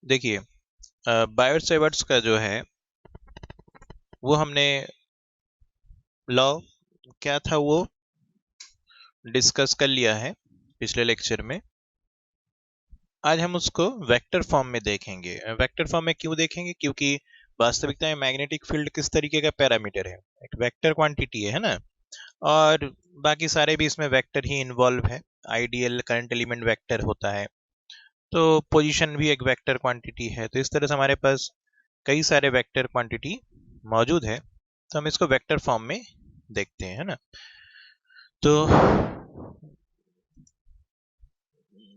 देखिए, Biot Savart's का जो है वो हमने लॉ क्या था वो डिस्कस कर लिया है पिछले लेक्चर में। आज हम उसको वेक्टर फॉर्म में देखेंगे। वेक्टर फॉर्म में क्यों देखेंगे? क्योंकि वास्तविकता में मैग्नेटिक फील्ड किस तरीके का पैरामीटर है, एक वेक्टर क्वांटिटी है ना। और बाकी सारे भी इसमें वेक्टर ही इन्वॉल्व है। आइडियल करंट एलिमेंट वेक्टर होता है, तो पोजीशन भी एक वेक्टर क्वांटिटी है। तो इस तरह से हमारे पास कई सारे वेक्टर क्वांटिटी मौजूद है, तो हम इसको वेक्टर फॉर्म में देखते हैं, है ना। तो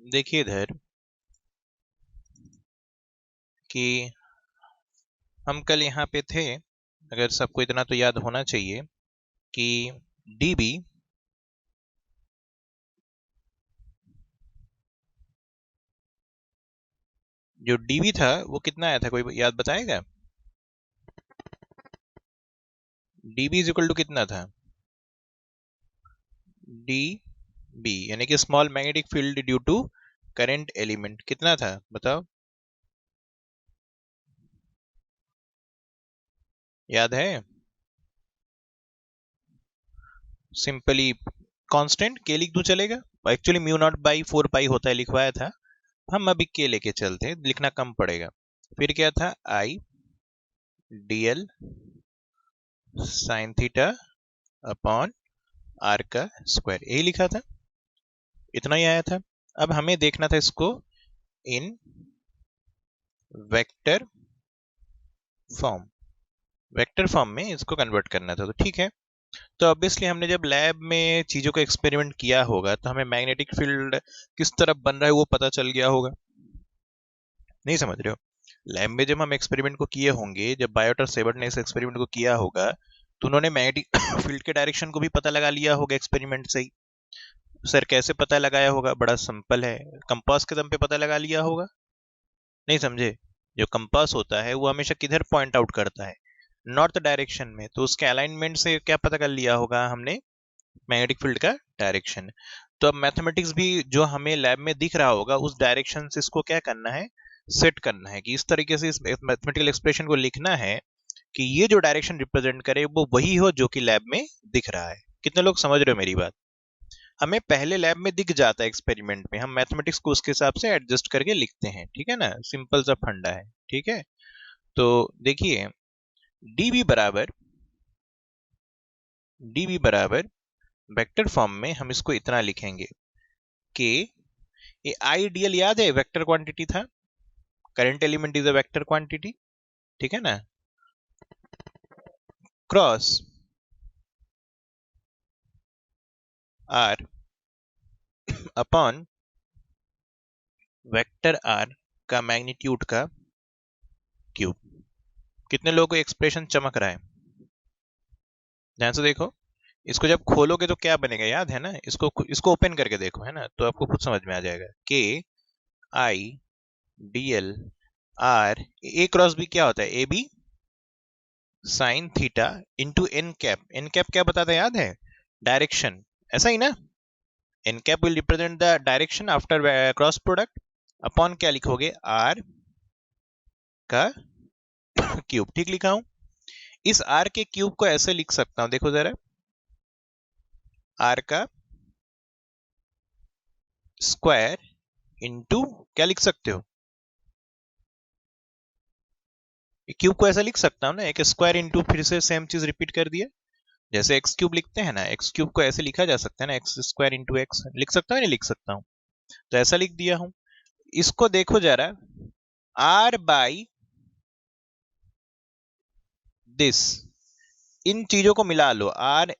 देखिए इधर कि हम कल यहाँ पे थे, अगर सबको इतना तो याद होना चाहिए कि dB जो dB था वो कितना आया था, कोई याद बताएगा? dB इज इक्वल टू कितना था? dB यानी कि small magnetic field due to current element कितना था, बताओ, याद है? सिंपली कांस्टेंट के लिख दूं चलेगा? एक्चुअली म्यू नॉट बाई 4 पाई होता है, लिखवाया था। हम अभी के लेके चलते हैं, लिखना कम पड़ेगा। फिर क्या था? I d l sine theta upon r का स्क्वायर, यही लिखा था, इतना ही आया था। अब हमें देखना था इसको इन वेक्टर फॉर्म, वेक्टर फॉर्म में इसको कन्वर्ट करना था। तो ठीक है, तो ऑब्वियसली हमने जब लैब में चीजों को एक्सपेरिमेंट किया होगा तो हमें मैग्नेटिक फील्ड किस तरफ बन रहा है वो पता चल गया होगा। नहीं समझ रहे हो? लैब में जब हम एक्सपेरिमेंट को किए होंगे, जब बायोट और सेवर्ट ने इस एक्सपेरिमेंट को किया होगा, तो उन्होंने मैग्नेटिक फील्ड के डायरेक्शन को भी पता लगा लिया होगा एक्सपेरिमेंट से ही। सर कैसे पता लगाया होगा? बड़ा सिंपल है, कंपास के दम पे पता लगा लिया होगा। नहीं समझे? जो कंपास होता है वो हमेशा किधर पॉइंट आउट करता है? नॉर्थ डायरेक्शन में। तो उसके अलाइनमेंट से क्या पता कर लिया होगा हमने? मैग्नेटिक फील्ड का डायरेक्शन। तो अब मैथमेटिक्स भी जो हमें लैब में दिख रहा होगा उस डायरेक्शन से इसको क्या करना है, सेट करना है कि इस तरीके से इस मैथमेटिकल एक्सप्रेशन को लिखना है कि ये जो डायरेक्शन रिप्रेजेंट करे वो वही हो जो कि लैब में दिख रहा है। कितने लोग समझ रहे हो मेरी बात? हमें पहले लैब में दिख जाता है एक्सपेरिमेंट में, हम मैथमेटिक्स को उसके हिसाब से एडजस्ट करके लिखते हैं, ठीक है ना। सिंपल सा फंडा है, ठीक है। तो देखिए dB बराबर वेक्टर फॉर्म में हम इसको इतना लिखेंगे कि ये आइडियल याद है वेक्टर क्वांटिटी था, current element is a vector quantity, ठीक है ना। Cross r upon vector r का मैग्नीट्यूड का क्यूब। कितने लोगों को एक्सप्रेशन चमक रहा है? ध्यान से देखो, इसको जब खोलोगे तो क्या बनेगा, याद है ना? इसको ओपन करके देखो, है ना, तो आपको खुद समझ में आ जाएगा। K i d l r, a cross b क्या होता है? A b sine theta into n cap. N cap क्या बताता है, याद है? डायरेक्शन, ऐसा ही ना। N cap will represent the direction after cross product, upon क्या लिखोगे? आर का क्यूब। ठीक लिखा हूं? इस आर के क्यूब को ऐसे लिख सकता हूं, देखो जरा, आर का स्क्वायर इंटू क्या लिख सकते हो? क्यूब को ऐसा लिख सकता हूं ना, एक स्क्वायर इंटू फिर से सेम चीज रिपीट कर दिया। जैसे एक्स क्यूब लिखते हैं ना, एक्स क्यूब को ऐसे लिखा जा सकता है ना, एक्स स्क्वायर इंटू एक्स। लिख सकता हूं, नहीं लिख सकता हूं? तो ऐसा लिख दिया हूं। इसको देखो जरा, आर बाई दिस, इन चीजों को मिला लो, r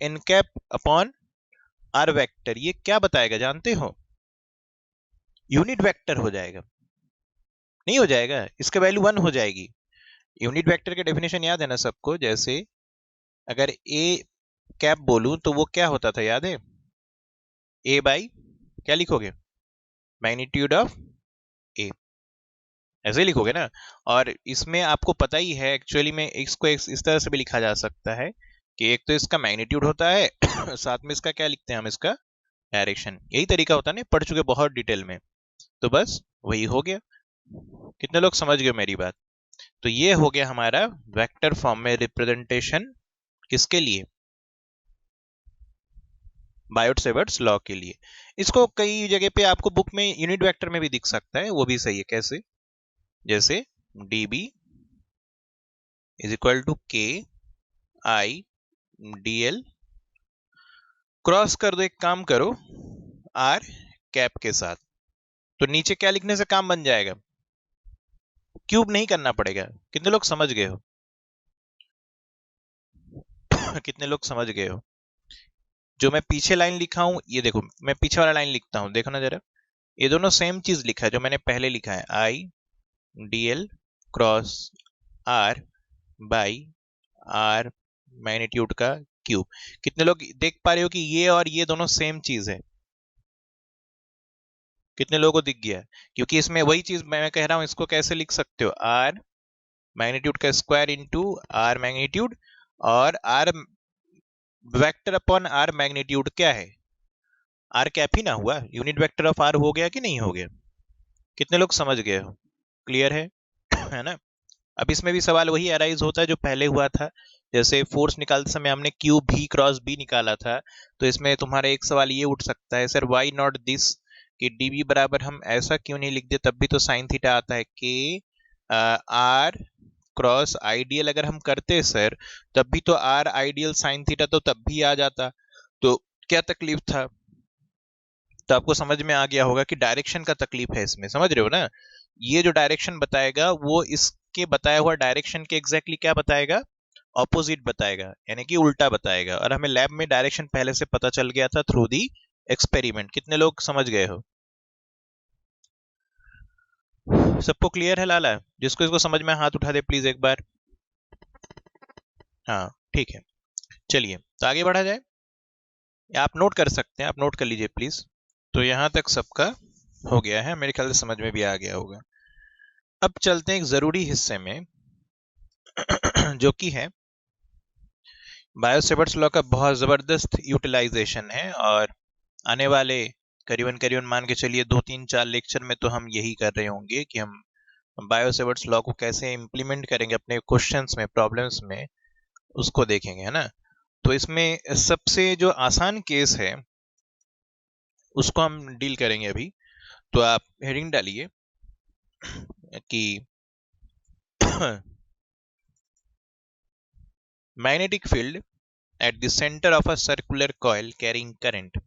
n cap upon r vector, ये क्या बताएगा जानते हो? यूनिट वेक्टर हो जाएगा। नहीं हो जाएगा? इसका वैल्यू 1 हो जाएगी। यूनिट वेक्टर के डेफिनेशन याद है ना सबको? जैसे अगर ए कैप बोलूं तो वो क्या होता था, याद है? ए बाई क्या लिखोगे? मैग्नीट्यूड ऑफ ए, ऐसे लिखोगे ना। और इसमें आपको पता ही है एक्चुअली में इसको इस तरह से भी लिखा जा सकता है कि एक तो इसका मैग्नीट्यूड होता है साथ में इसका क्या लिखते हैं हम, इसका डायरेक्शन। यही तरीका होता है ना, पढ़ चुके बहुत डिटेल में। तो बस वही हो गया, कितने लोग समझ गए मेरी बात? तो ये हो गया हमारा वेक्टर फॉर्म में रिप्रेजेंटेशन, किसके लिए? बायोट-सेवर्ट्स लॉ के लिए। इसको कई जगह पे आपको बुक में यूनिट वेक्टर में भी दिख सकता है, वो भी सही है। कैसे? जैसे dB इज इक्वल टू के आई dl, क्रॉस कर दो, एक काम करो r कैप के साथ, तो नीचे क्या लिखने से काम बन जाएगा? क्यूब नहीं करना पड़ेगा। कितने लोग समझ गए हो? कितने लोग समझ गए हो? जो मैं पीछे लाइन लिखा हूं, ये देखो, मैं पीछे वाला लाइन लिखता हूं, देखो ना जरा, ये दोनों सेम चीज लिखा है जो मैंने पहले लिखा है, आई dl cross r by r magnitude का क्यूब। कितने लोग देख पा रहे हो कि ये और ये दोनों सेम चीज है? कितने लोगों को दिख गया? क्योंकि इसमें वही चीज मैं कह रहा हूं, इसको कैसे लिख सकते हो? r मैग्नीट्यूड का स्क्वायर इंटू r मैग्नीट्यूड, और r vector upon r magnitude क्या है? r कैप ही ना हुआ, यूनिट वेक्टर ऑफ r हो गया कि नहीं हो गया? कितने लोग समझ गए हो? क्लियर है? है ना? अब इसमें भी सवाल वही अराइज होता है जो पहले हुआ था। जैसे फोर्स निकालते समय हमने क्यू भी क्रॉस बी निकाला था, तो इसमें तुम्हारा एक सवाल ये उठ सकता है, सर वाई नॉट दिस, कि डीबी बराबर हम ऐसा क्यों नहीं लिख दे, तब भी तो साइन थीटा आता है, के आर क्रॉस आइडियल अगर हम करते सर, तब भी तो आर आइडियल साइन थीटा तो तब भी आ जाता, तो क्या तकलीफ था? तो आपको समझ में आ गया होगा कि डायरेक्शन का तकलीफ है इसमें, समझ रहे हो ना? ये जो डायरेक्शन बताएगा वो इसके बताया हुआ डायरेक्शन के एग्जैक्टली क्या बताएगा? ऑपोजिट बताएगा, यानी कि उल्टा बताएगा। और हमें लैब में डायरेक्शन पहले से पता चल गया था थ्रू दी एक्सपेरिमेंट। कितने लोग समझ गए हो? सबको क्लियर है लाला? जिसको इसको समझ में हाथ उठा दे प्लीज एक बार। हाँ ठीक है, चलिए तो आगे बढ़ा जाए। आप नोट कर सकते हैं, आप नोट कर लीजिए प्लीज। तो यहां तक सबका हो गया है, मेरे ख्याल से समझ में भी आ गया होगा। अब चलते हैं एक जरूरी हिस्से में जो कि है बायो-सेवर्ट्स लॉ का बहुत जबरदस्त यूटिलाइजेशन है, और आने वाले करीबन करीबन मान के चलिए 2 3 4 लेक्चर में तो हम यही कर रहे होंगे कि हम बायो-सेवर्ट्स लॉ को कैसे इंप्लीमेंट करेंगे अपने क्वेश्चंस में, प्रॉब्लम्स में, उसको देखेंगे, है ना? तो इसमें सबसे जो आसान केस है उसको हम डील करेंगे अभी। तो आप हेडिंग डालिए कि magnetic field at the center of a circular coil carrying current.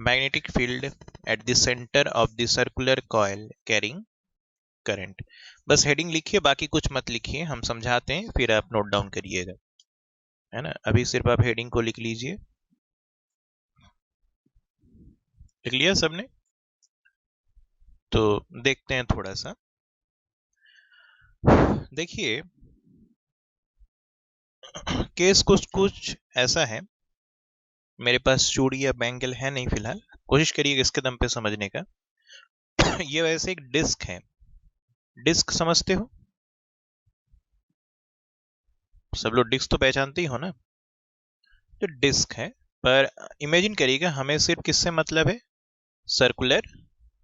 Magnetic field at the center of the circular coil carrying current. बस हेडिंग लिखिए, बाकी कुछ मत लिखिए, हम समझाते हैं फिर आप नोट डाउन करिएगा, है ना? अभी सिर्फ आप हेडिंग को लिख लीजिए। लिख लिया सबने? तो देखते हैं थोड़ा सा। देखिए केस कुछ कुछ ऐसा है, मेरे पास चूड़ी या बैंगल है नहीं फिलहाल, कोशिश करिएगा इसके दम पे समझने का। ये वैसे एक डिस्क है, डिस्क समझते हो? सब लोग डिस्क तो पहचानते ही हो ना? तो डिस्क है, पर इमेजिन करिएगा हमें सिर्फ किससे मतलब है? सर्कुलर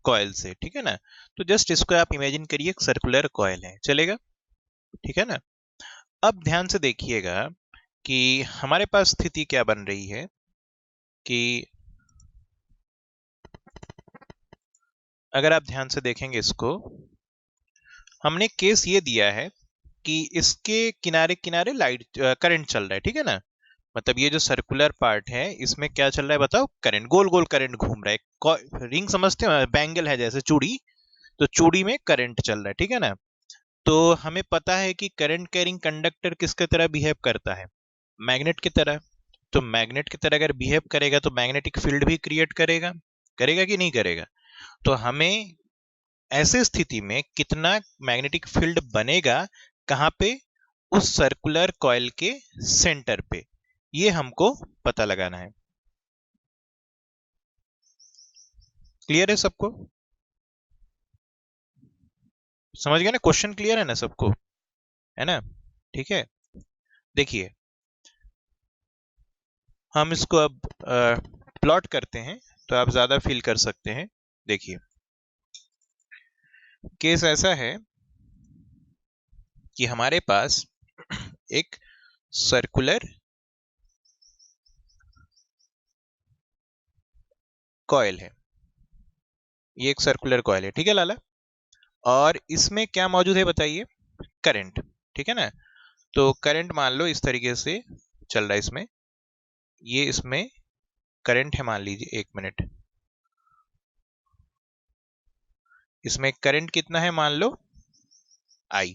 कॉइल से, ठीक है ना? तो जस्ट इसको आप इमेजिन करिए सर्कुलर कॉइल है, चलेगा? ठीक है ना? अब ध्यान से देखिएगा कि हमारे पास स्थिति क्या बन रही है कि अगर आप ध्यान से देखेंगे इसको, हमने केस ये दिया है कि इसके किनारे किनारे लाइट करंट चल रहा है, ठीक है ना? मतलब ये जो सर्कुलर पार्ट है इसमें क्या चल रहा है बताओ? करंट, गोल गोल करंट घूम रहा है। रिंग समझते हो? बैंगल है जैसे चूड़ी, तो चूड़ी में करंट चल रहा है, ठीक है ना? तो हमें पता है कि करंट कैरिंग कंडक्टर किसके तरह बिहेव करता है? मैग्नेट की तरह। तो मैग्नेट की तरह अगर बिहेव करेगा तो मैग्नेटिक फील्ड भी क्रिएट करेगा, करेगा कि नहीं करेगा? तो हमें ऐसे स्थिति में कितना मैग्नेटिक फील्ड बनेगा, कहां पे? उस सर्कुलर कॉइल के सेंटर पे, ये हमको पता लगाना है। क्लियर है सबको? समझ गया ना? क्वेश्चन क्लियर है ना सबको? है ना? ठीक है, देखिए हम इसको अब प्लॉट करते हैं तो आप ज्यादा फील कर सकते हैं। देखिए केस ऐसा है कि हमारे पास एक सर्कुलर कॉइल है, ये एक सर्कुलर कॉइल है, ठीक है लाला। और इसमें क्या मौजूद है बताइए, करंट, ठीक है ना। तो करंट मान लो इस तरीके से चल रहा है इसमें, ये इसमें करंट है, मान लीजिए, 1 मिनट, इसमें करंट कितना है मान लो आई,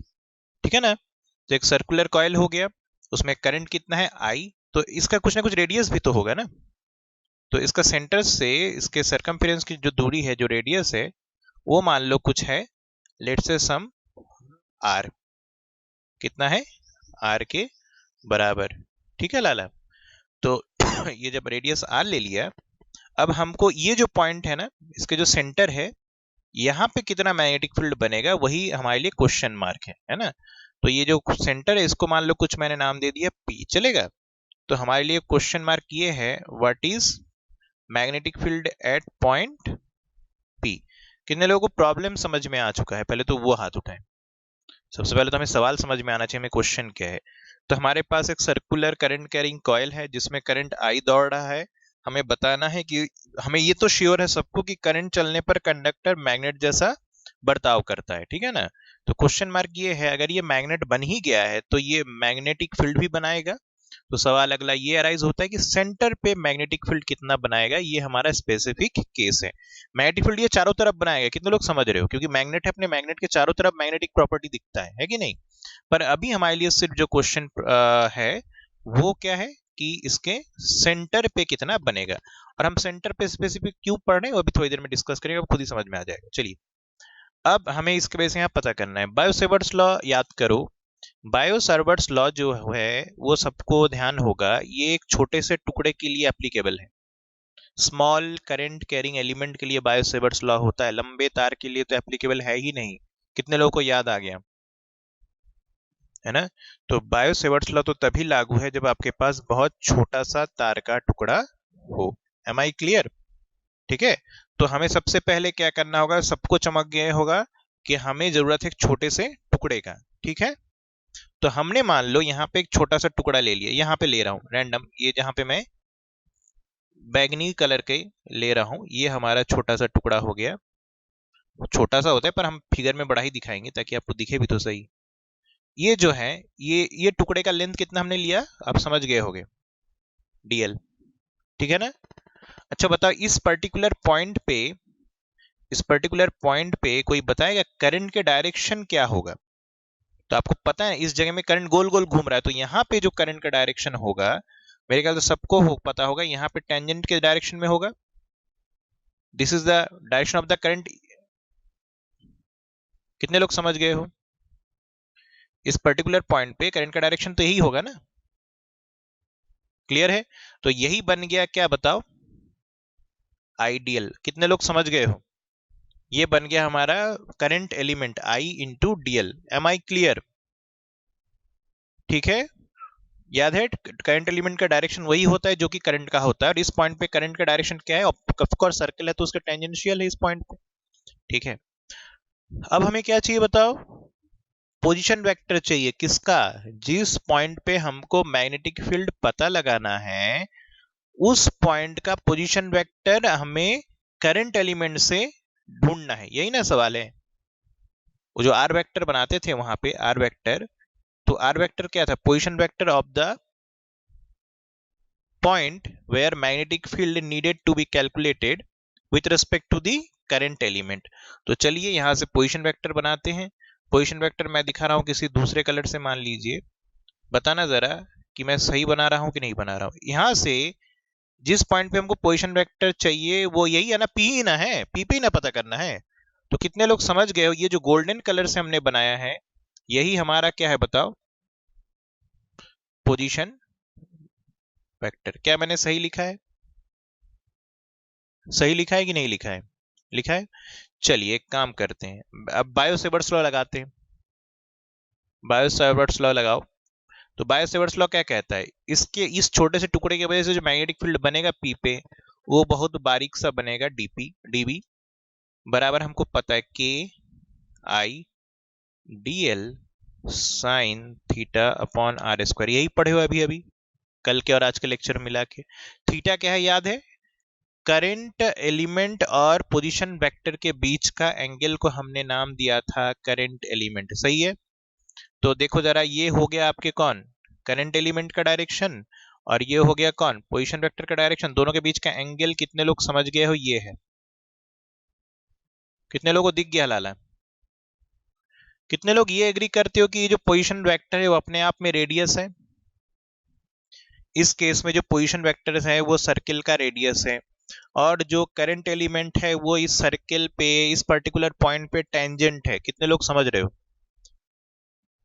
ठीक है ना। तो एक सर्कुलर कॉइल हो गया, उसमें करंट कितना है आई, तो इसका कुछ ना कुछ रेडियस भी तो होगा ना। तो इसका सेंटर से इसके सरकमफेरेंस की जो दूरी है, जो रेडियस है, वो मान लो कुछ है, लेट्स से सम आर, कितना है, आर के बराबर, ठीक है लाला। तो ये जब रेडियस आर ले लिया, अब हमको ये जो पॉइंट है ना, इसके जो सेंटर है, यहाँ पे कितना मैग्नेटिक फील्ड बनेगा, वही हमारे लिए क्वेश्चन मार्क है ना। तो ये जो सेंटर है, इसको मान लो कुछ मैंने नाम दे दिया पी, चलेगा। तो हमारे लिए क्वेश्चन मार्क ये है, what is magnetic field at point P. कितने लोगों को प्रॉब्लम समझ में आ चुका है, पहले तो वो हाथ उठाएं। सबसे पहले तो हमें सवाल समझ में आना चाहिए, हमें क्वेश्चन क्या है। तो हमारे पास एक सर्कुलर करंट कैरिंग कॉइल है जिसमें करंट आई दौड़ रहा है। हमें बताना है कि, हमें ये तो श्योर है सबको कि करंट चलने पर कंडक्टर मैग्नेट जैसा बर्ताव करता है, ठीक है ना। तो क्वेश्चन मार्क ये है, अगर ये मैग्नेट बन ही गया है तो ये मैग्नेटिक फील्ड भी बनाएगा। तो सवाल अगला ये अराइज होता है कि सेंटर पे मैग्नेटिक फील्ड कितना बनाएगा, ये हमारा स्पेसिफिक केस है। मैग्नेटिक फील्ड ये चारों तरफ बनाएगा, कितने लोग समझ रहे हो, क्योंकि मैग्नेट है, अपने मैग्नेट के चारों तरफ मैग्नेटिक प्रॉपर्टी दिखता है कि नहीं। पर अभी हमारे लिए सिर्फ जो क्वेश्चन है वो क्या है कि इसके सेंटर पे कितना बनेगा। और हम सेंटर पे स्पेसिफिक क्यों पढ़ रहे हैं वो अभी थोड़ी देर में डिस्कस करेंगे, अब खुद ही समझ में आ जाएगा। चलिए, अब हमें इसके बेस यहाँ पता करना है, बायो-सेवर्ट्स लॉ याद करो। बायो-सेवर्ट्स लॉ जो है वो सबको ध्यान होगा, ये एक छोटे से टुकड़े के लिए एप्लीकेबल है। स्मॉल करंट कैरिंग एलिमेंट के लिए बायो-सेवर्ट्स लॉ होता है, लंबे तार के लिए तो एप्लीकेबल है ही नहीं। कितने लोगों को याद आ गया है ना। तो बायो-सेवर्ट्स लॉ तो तभी लागू है जब आपके पास बहुत छोटा सा तार का टुकड़ा हो। एम आई क्लियर, ठीक है। तो हमें सबसे पहले क्या करना होगा, सबको चमक गया होगा कि हमें जरूरत है एक छोटे से टुकड़े का, ठीक है। तो हमने मान लो यहाँ पे एक छोटा सा टुकड़ा ले लिया, यहाँ पे ले रहा हूँ रैंडम, ये जहाँ पे मैं बैगनी कलर के ले रहा हूँ, ये हमारा छोटा सा टुकड़ा हो गया। छोटा सा होता है पर हम फिगर में बड़ा ही दिखाएंगे ताकि आपको दिखे भी तो सही। ये जो है, ये टुकड़े का लेंथ कितना हमने लिया, आप समझ गए होगे, डीएल, ठीक है ना। अच्छा बताओ, इस पर्टिकुलर पॉइंट पे कोई बताएगा करंट के डायरेक्शन क्या होगा। तो आपको पता है इस जगह में करंट गोल गोल घूम रहा है, तो यहाँ पे जो करंट का डायरेक्शन होगा, मेरे ख्याल से सबको पता होगा, यहाँ पे टेंजेंट के डायरेक्शन में होगा। This is the direction of the current. कितने लोग समझ गए हो, इस पर्टिकुलर पॉइंट पे करंट का डायरेक्शन तो यही होगा ना, क्लियर है। तो यही बन गया क्या बताओ, आइडियल। कितने लोग समझ गए हो, ये बन गया हमारा current element i into d l. Am I clear, ठीक है। याद है करंट एलिमेंट का डायरेक्शन वही होता है जो कि करंट का होता है, और इस पॉइंट पे करंट का डायरेक्शन क्या है, ऑफ कोर्स सर्कल है तो उसका टेंजेंशियल है इस पॉइंट पे, ठीक है। अब हमें क्या चाहिए बताओ, पोजीशन वेक्टर चाहिए, किसका, जिस पॉइंट पे हमको मैग्नेटिक फील्ड पता लगाना है, उस पॉइंट का पोजीशन वेक्टर हमें करंट एलिमेंट से ढूंढना है, यही ना सवाल है। वो जो आर वेक्टर बनाते थे वहां पे आर वेक्टर, तो आर वेक्टर क्या था, position vector of the point where magnetic field needed to be calculated with respect to the current element। तो चलिए यहां से पोजीशन वेक्टर बनाते हैं। पोजीशन वेक्टर मैं दिखा रहा हूं किसी दूसरे कलर से, मान लीजिए, बताना जरा कि मैं सही बना रहा हूं कि नहीं बना रहा हूं। यहां से जिस पॉइंट पे हमको पोजीशन वेक्टर चाहिए वो यही है ना, पी ही ना है, पी पे ही ना पता करना है। तो कितने लोग समझ गए हो, ये जो गोल्डन कलर से हमने बनाया है यही हमारा क्या है बताओ, पोजीशन वेक्टर। क्या मैंने सही लिखा है, सही लिखा है कि नहीं लिखा है, लिखा है। चलिए एक काम करते हैं, अब बायो-सेवर्ट्स लॉ लगाते हैं। बायो-सेवर्ट्स लॉ लगाओ। तो बायो-सेवर्ट्स लॉ क्या कहता है, इसके इस छोटे से टुकड़े की वजह से जो मैग्नेटिक फील्ड बनेगा पी पे, वो बहुत बारीक सा बनेगा, डीपी डीबी बराबर हमको पता है के i d l sine theta upon r square, यही पढ़े हो अभी अभी कल के और आज के लेक्चर मिला के। थीटा क्या है याद है? करंट एलिमेंट और पोजीशन वेक्टर के बीच का एंगल को हमने नाम दिया था करंट एलिमेंट, सही है। तो देखो जरा, ये हो गया आपके कौन, करंट एलिमेंट का डायरेक्शन, और ये हो गया कौन, पोजीशन वेक्टर का डायरेक्शन। दोनों के बीच का एंगल कितने लोग समझ गए हो? ये है। कितने लोगों को दिख गया लाला? कितने लोग ये एग्री करते हो कि ये जो पोजीशन वेक्टर है वो अपने आप में रेडियस है? इस केस में जो पोजीशन वेक्टर है वो सर्किल का रेडियस है, और जो करंट एलिमेंट है वो इस सर्किल पे, इस पर्टिकुलर पॉइंट पे टेंजेंट है। कितने लोग समझ रहे हो?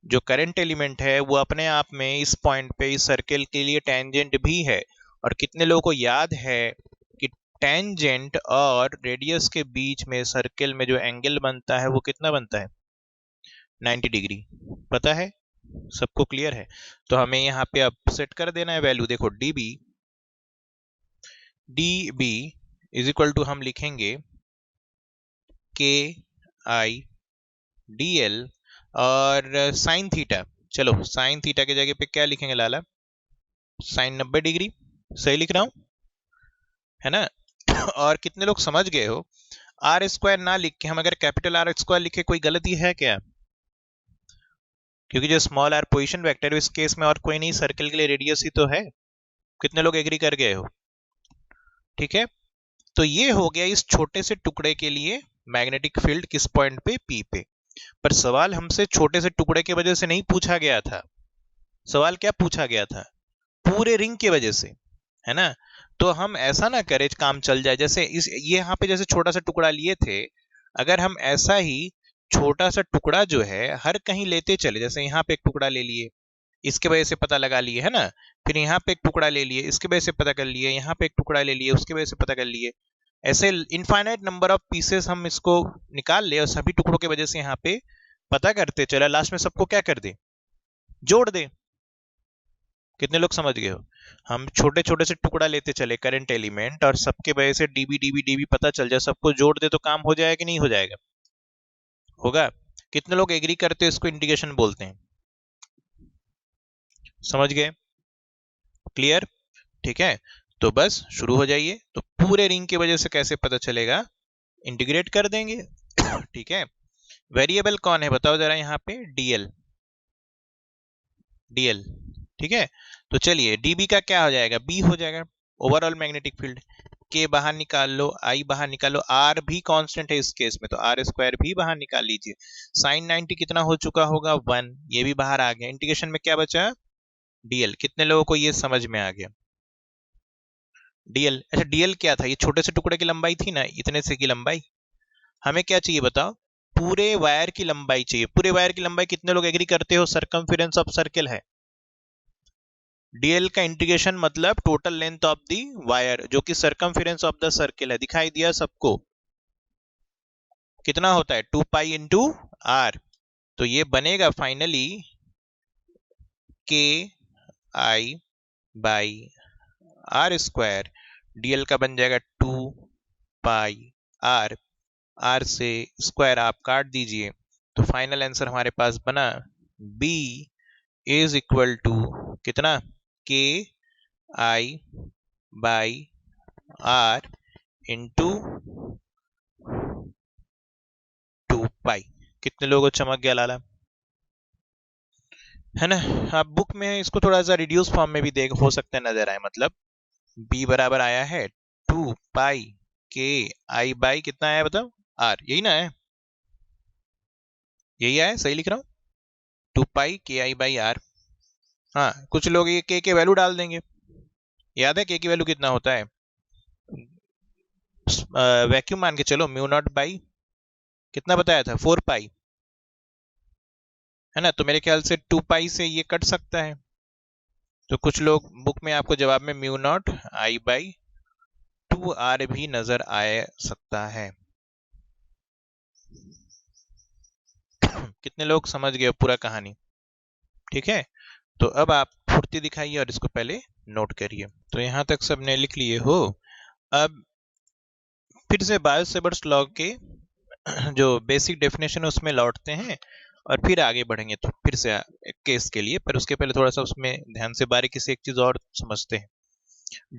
जो करंट एलिमेंट है वो अपने आप में इस पॉइंट पे, इस सर्किल के लिए टेंजेंट भी है। और कितने लोगों को याद है कि टेंजेंट और रेडियस के बीच में सर्किल में जो एंगल बनता है वो कितना बनता है? 90 डिग्री। पता है? सबको क्लियर है? तो हमें यहाँ पे अब सेट कर देना है वैल्यू। देखो d b is equal to हम लिखेंगे के आई डी एल और साइन थीटा। चलो साइन थीटा की जगह पे क्या लिखेंगे लाला? Sign 90 degree. सही लिख रहा हूं, है ना? और कितने लोग समझ गए हो, आर स्क्वायर ना लिख के हम अगर कैपिटल आर स्क्वायर लिखे कोई गलती है क्या? क्योंकि जो स्मॉल आर पोजीशन वेक्टर है इस केस में और कोई नहीं, सर्किल के लिए रेडियस ही तो है। कितने लोग एग्री कर गए हो? ठीक है, तो ये हो गया इस छोटे से टुकड़े के लिए मैग्नेटिक फील्ड किस पॉइंट पे, पी पे। पर सवाल हमसे छोटे से टुकड़े की वजह से नहीं पूछा गया था। सवाल क्या पूछा गया था? पूरे रिंग की वजह से, है ना? तो हम ऐसा ना करें काम चल जाए, जैसे इस ये यहाँ पे जैसे छोटा सा टुकड़ा लिए थे, अगर हम ऐसा ही छोटा सा टुकड़ा जो है हर कहीं लेते चले, जैसे यहाँ पे एक टुकड़ा ले लिए, इसके वजह से पता लगा लिए, है ना? फिर यहाँ पे एक टुकड़ा ले लिए, इसके वजह से पता कर लिए, यहाँ पे एक टुकड़ा ले लिए, उसके वजह से पता कर लिए, ऐसे इनफाइनाइट नंबर ऑफ पीसेस हम इसको निकाल ले और सभी टुकड़ों की वजह से यहाँ पे पता करते चला, लास्ट में सबको क्या कर दे, जोड़ दे। कितने लोग समझ गए हो? हम छोटे छोटे से टुकड़ा लेते चले करंट एलिमेंट, और सबके वजह से डीबी डीबी डीबी पता चल जाए, सबको जोड़ दे तो काम हो जाएगा कि नहीं हो जाएगा? होगा। कितने लोग एग्री करते हैं इसको इंटीग्रेशन बोलते हैं? समझ गए? क्लियर? ठीक है, तो बस शुरू हो जाइए। तो पूरे रिंग की वजह से कैसे पता चलेगा? इंटीग्रेट कर देंगे। ठीक है, वेरिएबल कौन है बताओ जरा यहाँ पे? डीएल। डीएल, ठीक है। तो चलिए डीबी का क्या हो जाएगा? बी हो जाएगा, ओवरऑल मैग्नेटिक फील्ड। के बाहर निकाल लो, आई बाहर निकाल लो, आर भी कांस्टेंट है इस केस में तो आर स्क्वायर भी बाहर निकाल लीजिए। साइन 90 कितना हो चुका होगा? 1, ये भी बाहर आ गया। इंटीग्रेशन में क्या बचा? डीएल। कितने लोगों को ये समझ में आ गया? डीएल, अच्छा डीएल क्या था? ये छोटे से टुकड़े की लंबाई थी ना, इतने से की लंबाई। हमें क्या चाहिए बताओ? पूरे वायर की लंबाई चाहिए। पूरे वायर की लंबाई कितने लोग एग्री करते हो सरकमफेरेंस ऑफ सर्किल है? डीएल का इंटीग्रेशन मतलब total length of the wire, जो कि सरकमफेरेंस ऑफ द सर्किल है। दिखाई दिया सबको? कितना होता है? 2 पाई इंटू आर। तो ये बनेगा फाइनली के आई बाई आर स्क्वायर। डीएल का बन जाएगा 2 पाई आर, आर से स्क्वायर आप काट दीजिए, तो फाइनल आंसर हमारे पास बना बी इज इक्वल टू कितना? के आई बाई आर इंटू 2 पाई। कितने लोगों को चमक गया लाला? है ना? आप बुक में इसको थोड़ा सा रिड्यूस फॉर्म में भी देख, हो सकता है नजर आए। मतलब b बराबर आया है 2 पाई के आई बाई कितना आया बताओ? आर, यही ना है? यही आया, सही लिख रहा हूँ? 2 पाई के आई बाई आर। हाँ, कुछ लोग ये के वैल्यू डाल देंगे। याद है के की वैल्यू कितना होता है? वैक्यूम मान के चलो, म्यू नॉट बाई कितना बताया था? 4 पाई, है ना? तो मेरे ख्याल से 2 पाई से ये कट सकता है। तो कुछ लोग बुक में आपको जवाब में mu naught i by 2 r भी नजर आ सकता है। कितने लोग समझ गए पूरा कहानी? ठीक है, तो अब आप फुर्ती दिखाइए और इसको पहले नोट करिए। तो यहां तक सबने लिख लिए हो? अब फिर से बायो सेवर्ट्स लॉ के जो बेसिक डेफिनेशन है उसमें लौटते हैं और फिर आगे बढ़ेंगे तो फिर से एक केस के लिए, पर उसके पहले थोड़ा सा उसमें ध्यान से बारीकी से एक चीज और समझते हैं।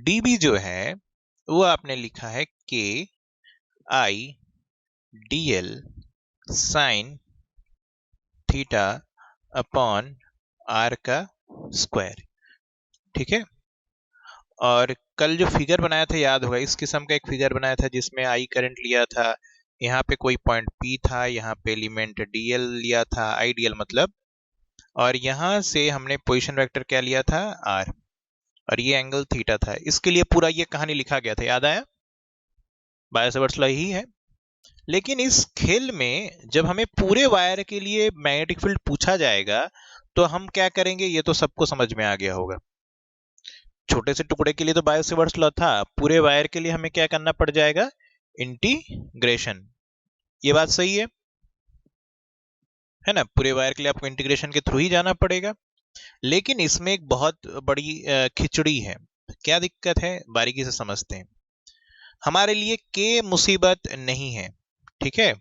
डीबी जो है वो आपने लिखा है के i d l sine theta upon r का स्क्वायर, ठीक है। और कल जो फिगर बनाया था याद होगा, इस किस्म का एक फिगर बनाया था जिसमें आई करंट लिया था, यहाँ पे कोई पॉइंट पी था, यहाँ पे एलिमेंट डीएल लिया था, आईडीएल मतलब, और यहाँ से हमने पोजीशन वेक्टर क्या लिया था, आर, और ये एंगल थीटा था। इसके लिए पूरा ये कहानी लिखा गया था, याद आया? बायो-सावर्ट्स लॉ ही है। लेकिन इस खेल में जब हमें पूरे वायर के लिए मैग्नेटिक फील्ड पूछा जाएगा तो हम क्या करेंगे, ये तो सबको समझ में आ गया होगा। छोटे से टुकड़े के लिए तो बायो-सावर्ट्स लॉ था, पूरे वायर के लिए हमें क्या करना पड़ जाएगा, इंटीग्रेशन। ये बात सही है ना? पूरे वायर के लिए आपको इंटीग्रेशन के थ्रू ही जाना पड़ेगा। लेकिन इसमें एक बहुत बड़ी खिचड़ी है। क्या दिक्कत है, बारीकी से समझते हैं। हमारे लिए के मुसीबत नहीं है, ठीक है।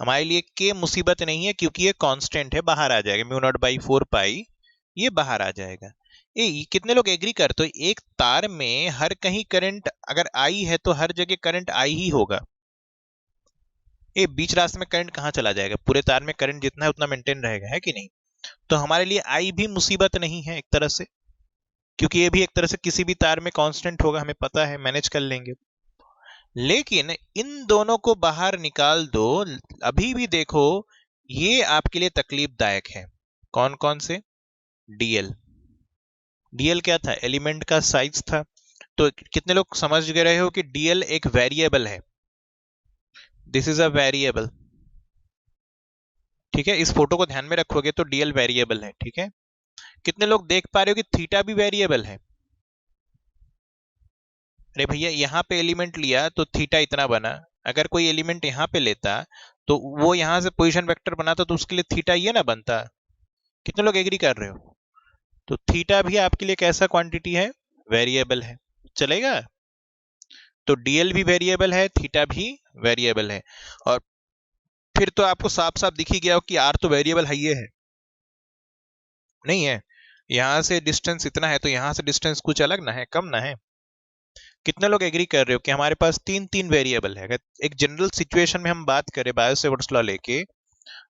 हमारे लिए के मुसीबत नहीं है क्योंकि ये कांस्टेंट है, बाहर आ जाएगा, म्यू नॉट बाई 4 पाई, ये बाहर आ जाएगा। कितने लोग एग्री करते हो, एक तार में हर कहीं करंट अगर आई है तो हर जगह करंट आई ही होगा। बीच रास्ते में करंट कहाँ चला जाएगा, पूरे तार में करंट जितना है उतना मेंटेन रहेगा, है कि नहीं? तो हमारे लिए आई भी मुसीबत नहीं है एक तरह से, क्योंकि ये भी एक तरह से किसी भी तार में कांस्टेंट होगा, हमें पता है, मैनेज कर लेंगे। लेकिन इन दोनों को बाहर निकाल दो, अभी भी देखो ये आपके लिए तकलीफदायक है। कौन कौन से? डीएल। डीएल क्या था, एलिमेंट का साइज था। तो कितने लोग समझ गए हो कि डीएल एक वेरिएबल है, दिस इज अ वेरिएबल, ठीक है। इस फोटो को ध्यान में रखोगे तो डीएल वेरिएबल है, ठीक है। कितने लोग देख पा रहे हो कि थीटा भी वेरिएबल है? अरे भैया यहाँ पे एलिमेंट लिया तो थीटा इतना बना, अगर कोई एलिमेंट यहाँ पे लेता तो वो यहाँ से पोजीशन वेक्टर बनाता तो उसके लिए थीटा ये ना बनता। कितने लोग एग्री कर रहे हो? तो थीटा भी आपके लिए कैसा क्वांटिटी है, वेरिएबल है, चलेगा। तो डीएल भी वेरिएबल है, थीटा भी वेरिएबल है, और फिर तो आपको साफ साफ दिख ही गया हो कि आर तो वेरिएबल है, ये है नहीं है? यहां से डिस्टेंस इतना है तो यहां से डिस्टेंस कुछ अलग ना है, कम ना है। कितने लोग एग्री कर रहे हो कि हमारे पास तीन तीन वेरिएबल है? अगर एक जनरल सिचुएशन में हम बात करें बायो-सावर्ट्स लॉ लेके,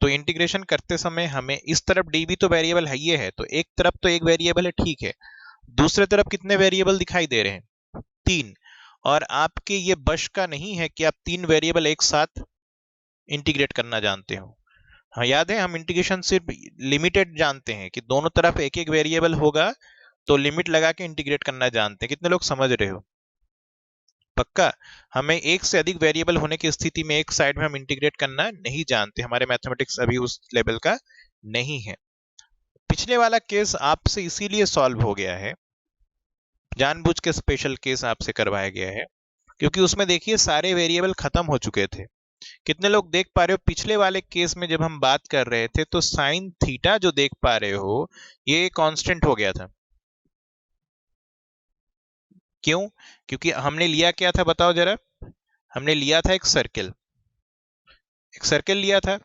तो इंटीग्रेशन करते समय हमें इस तरफ डी भी तो वेरिएबल है, ये है, तो एक तरफ तो एक वेरिएबल है, ठीक है। दूसरे तरफ कितने वेरिएबल दिखाई दे रहे हैं, तीन। और आपके ये बश का नहीं है कि आप तीन वेरिएबल एक साथ इंटीग्रेट करना जानते हो। हाँ याद है, हम इंटीग्रेशन सिर्फ लिमिटेड जानते हैं कि दोनों तरफ एक एक वेरिएबल होगा तो लिमिट लगा के इंटीग्रेट करना जानते हैं। कितने लोग समझ रहे हो? पक्का? हमें एक से अधिक वेरिएबल होने की स्थिति में एक साइड में हम इंटीग्रेट करना नहीं जानते, हमारे मैथमेटिक्स अभी उस लेवल का नहीं है। पिछले वाला केस आपसे इसीलिए सॉल्व हो गया है, जानबूझ के स्पेशल केस आपसे करवाया गया है, क्योंकि उसमें देखिए सारे वेरिएबल खत्म हो चुके थे। कितने लोग देख पा रहे हो, पिछले वाले केस में जब हम बात कर रहे थे तो साइन थीटा जो देख पा रहे हो ये कांस्टेंट हो गया था। क्यों? क्योंकि हमने लिया क्या था, बताओ जरा। हमने लिया था एक सर्किल, एक सर्किल लिया था।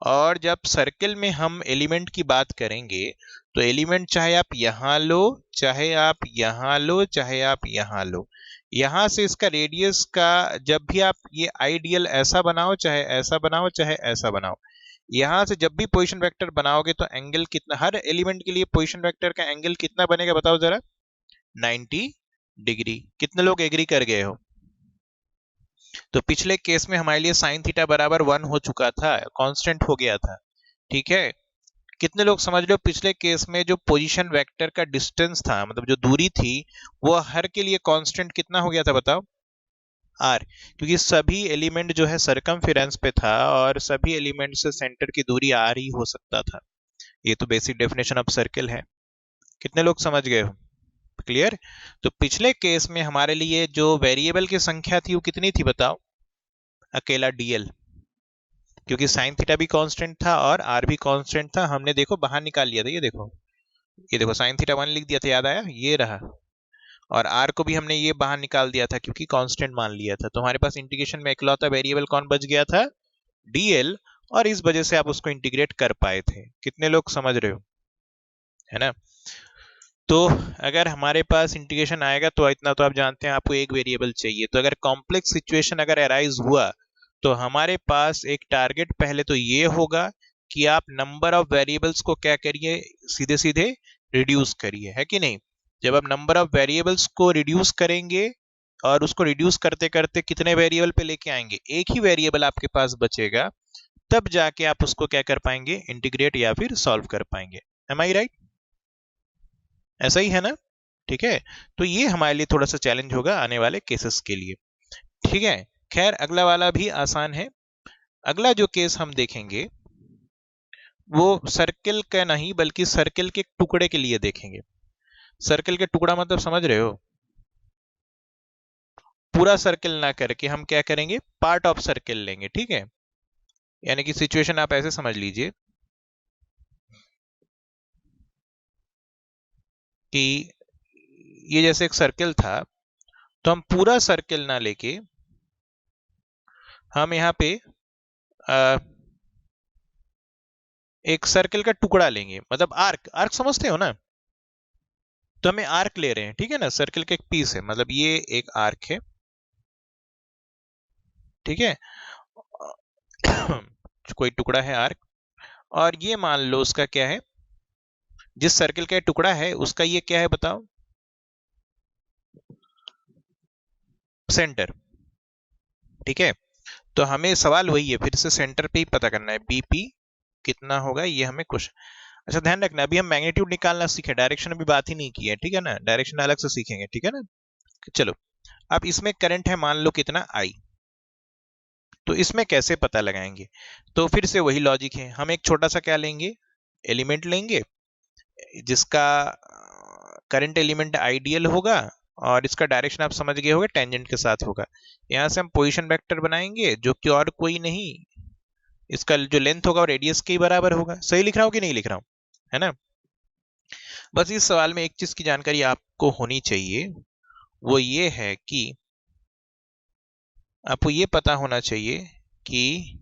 और जब सर्किल में हम एलिमेंट की बात करेंगे तो एलिमेंट चाहे आप यहां लो, चाहे आप यहां लो, चाहे आप यहां लो, यहां से इसका रेडियस का जब भी आप ये आइडियल ऐसा बनाओ, चाहे ऐसा बनाओ, चाहे ऐसा बनाओ, यहां से जब भी पोजीशन वेक्टर बनाओगे तो एंगल कितना, हर एलिमेंट के लिए पोजीशन वेक्टर का एंगल कितना बनेगा, बताओ जरा। 90 डिग्री। कितने लोग एग्री कर गए हो? तो पिछले केस में हमारे लिए साइन थीटा बराबर 1 हो चुका था, कांस्टेंट हो गया था, ठीक है। कितने लोग समझ रहे हो, पिछले केस में जो पोजीशन वेक्टर का डिस्टेंस था, मतलब जो दूरी थी, वो हर के लिए कांस्टेंट कितना हो गया था, बताओ। आर, क्योंकि सभी एलिमेंट जो है सरकमफेरेंस पे था और सभी एलिमेंट से सेंटर की दूरी आर ही हो सकता था। ये तो बेसिक डेफिनेशन ऑफ सर्किल है। कितने लोग समझ गए हो? क्लियर? तो पिछले केस में हमारे लिए जो वेरिएबल की संख्या थी वो कितनी थी, बताओ। अकेला डीएल, क्योंकि साइन थीटा भी कांस्टेंट था और आर भी कांस्टेंट था, हमने देखो बाहर निकाल लिया था, ये देखो, ये देखो साइन थीटा 1 लिख दिया था, याद आया, ये रहा। और r को भी हमने ये बाहर निकाल दिया था क्योंकि कांस्टेंट मान लिया था। तो हमारे पास इंटीग्रेशन में इकलौता वेरिएबल कौन बच गया था? dl, और इस वजह से आप उसको इंटीग्रेट कर पाए थे। कितने लोग समझ रहे हो? है ना? तो अगर हमारे पास इंटीग्रेशन आएगा तो इतना तो आप जानते हैं आपको एक वेरिएबल चाहिए। तो अगर कॉम्प्लेक्स सिचुएशन अगर अराइज हुआ तो हमारे पास एक टारगेट पहले तो ये होगा कि आप नंबर ऑफ वेरिएबल्स को क्या करिए, सीधे सीधे रिड्यूस करिए, है कि नहीं? जब आप नंबर ऑफ वेरिएबल्स को रिड्यूस करेंगे और उसको रिड्यूस करते करते कितने वेरिएबल पे लेके आएंगे, एक ही वेरिएबल आपके पास बचेगा, तब जाके आप उसको क्या कर पाएंगे, इंटीग्रेट या फिर सॉल्व कर पाएंगे। एम आई राइट? ऐसा ही है ना? ठीक है, तो ये हमारे लिए थोड़ा सा चैलेंज होगा आने वाले केसेस के लिए। ठीक है, खैर अगला वाला भी आसान है। अगला जो केस हम देखेंगे वो सर्किल का नहीं बल्कि सर्किल के टुकड़े के लिए देखेंगे। सर्किल के टुकड़ा मतलब समझ रहे हो? पूरा सर्किल ना करके हम क्या करेंगे, पार्ट ऑफ सर्किल लेंगे। ठीक है, यानी कि सिचुएशन आप ऐसे समझ लीजिए कि ये जैसे एक सर्किल था, तो हम पूरा सर्किल ना लेके हम यहाँ पे एक सर्किल का टुकड़ा लेंगे, मतलब आर्क। आर्क समझते हो ना? तो हमें आर्क ले रहे हैं, ठीक है ना? सर्किल का एक पीस है, मतलब ये एक आर्क है, ठीक है। कोई टुकड़ा है आर्क, और ये मान लो उसका क्या है, जिस सर्किल का टुकड़ा है उसका ये क्या है बताओ? सेंटर। ठीक है, तो हमें सवाल वही है, फिर से सेंटर पे ही पता करना है, बीपी कितना होगा ये हमें कुछ। अच्छा ध्यान रखना, अभी हम मैग्नीट्यूड निकालना सीखे, डायरेक्शन अभी बात ही नहीं की है, ठीक है ना? डायरेक्शन अलग से सीखेंगे, ठीक है ना? चलो, अब इसमें करंट है मान लो कितना, आई। तो इसमें कैसे पता लगाएंगे? तो फिर से वही लॉजिक है, हम एक छोटा सा क्या लेंगे, एलिमेंट लेंगे जिसका करंट एलिमेंट आइडियल होगा, और इसका डायरेक्शन आप समझ गए होंगे, टेंजेंट के साथ होगा। यहां से हम पोजीशन वेक्टर बनाएंगे जो कि और कोई नहीं, इसका जो लेंथ होगा वो रेडियस के ही बराबर होगा। सही लिख रहा हूं कि नहीं लिख रहा हूं? है ना? बस इस सवाल में एक चीज की जानकारी आपको होनी चाहिए, वो ये है कि आपको ये पता होना चाहिए कि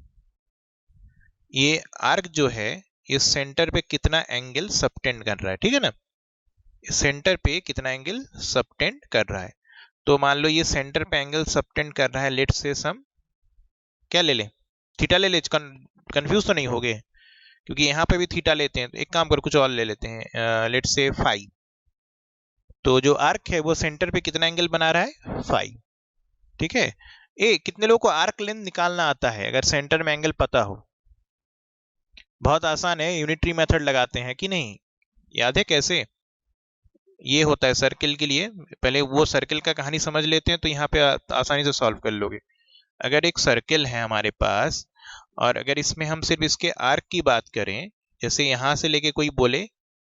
ये आर्क जो है इस सेंटर पे कितना एंगल सबटेंड कर रहा है, ठीक है ना? इस सेंटर पे कितना एंगल सबटेंड कर रहा है। तो मान लो ये सेंटर पे एंगल सबटेंड कर रहा है, लेट से सम क्या ले लें, थीटा ले ले, कंफ्यूज तो नहीं हो गए? क्योंकि यहाँ पे भी थीटा लेते हैं, तो एक काम करो कुछ और ले लेते हैं, लेट से फाई। तो जो आर्क है वो सेंटर पे कितना एंगल बना रहा है, फाई। ठीक है, कितने लोगों को आर्क लेंथ निकालना आता है अगर सेंटर में एंगल पता हो? बहुत आसान है, यूनिटरी मेथड लगाते हैं कि नहीं, याद है कैसे? ये होता है सर्किल के लिए, पहले वो सर्किल का कहानी समझ लेते हैं तो यहाँ पे आसानी से सॉल्व कर लोगे। अगर एक सर्किल है हमारे पास, और अगर इसमें हम सिर्फ इसके आर्क की बात करें, जैसे यहां से लेके कोई बोले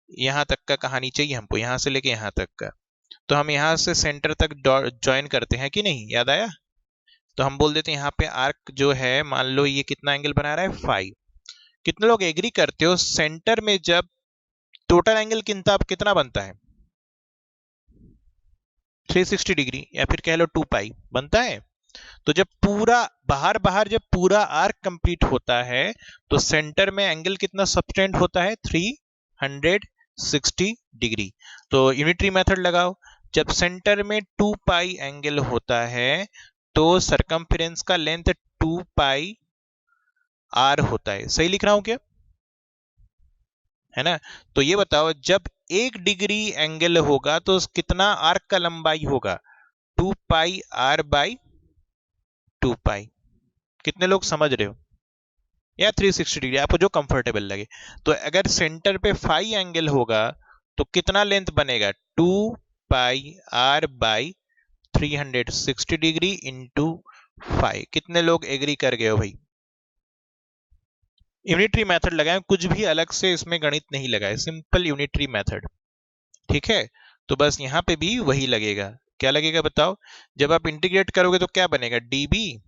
यहां तक का कहानी चाहिए हमको, यहां से लेके यहां तक का, तो हम यहां से सेंटर तक ज्वाइन करते हैं कि नहीं, याद आया? तो हम बोल देते हैं यहाँ पे आर्क जो है मान लो ये कितना एंगल बना रहा है, 5। कितने लोग एग्री करते हो सेंटर में जब टोटल एंगल कितना बनता है, 360 डिग्री, या फिर कह लो 2 पाई बनता है? तो जब पूरा बाहर बाहर जब पूरा आर्क कंप्लीट होता है तो सेंटर में एंगल कितना सबटेंड होता है, 360 डिग्री। तो यूनिटरी मेथड लगाओ, जब सेंटर में 2 पाई एंगल होता है तो सरकमफेरेंस का लेंथ 2 पाई आर होता है। सही लिख रहा हूं क्या? है ना? तो ये बताओ, जब 1 डिग्री एंगल होगा तो कितना आर्क का लंबाई होगा, 2 पाई आर बाई 2 पाई। कितने लोग समझ रहे हो? या 360 डिग्री, आपको जो कंफर्टेबल लगे। तो अगर सेंटर पे 5 एंगल होगा तो कितना लेंथ बनेगा, 2 pi R by 360 degree into 5। कितने लोग एग्री कर गए हो भाई? यूनिटरी मेथड लगाए, कुछ भी अलग से इसमें गणित नहीं लगाए, सिंपल यूनिटरी मेथड। ठीक है, तो बस यहां पे भी वही लगेगा। क्या लगेगा बताओ? जब आप इंटीग्रेट करोगे तो क्या बनेगा, डीबी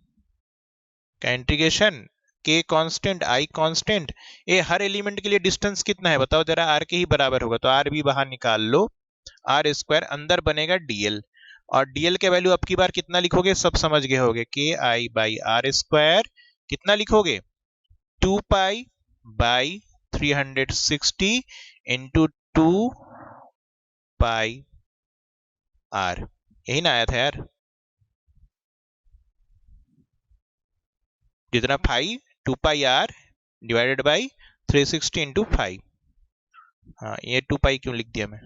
का इंटीग्रेशन, के कांस्टेंट आई कांस्टेंट, ये हर एलिमेंट के लिए डिस्टेंस कितना है बताओ जरा, आर के ही बराबर होगा, तो आर भी बाहर निकाल लो, आर स्क्वायर, अंदर बनेगा डीएल, और डीएल के वैल्यू अब की बार कितना लिखोगे, सब समझ गए होगे, के आई बाई आर स्क्वायर, कितना लिखोगे, 2 pi by 360 into 2 pi r, यही ना आया था यार, जितना five 2 pi r divided by 360 into 5। हाँ, ये 2 पाई क्यों लिख दिया मैं,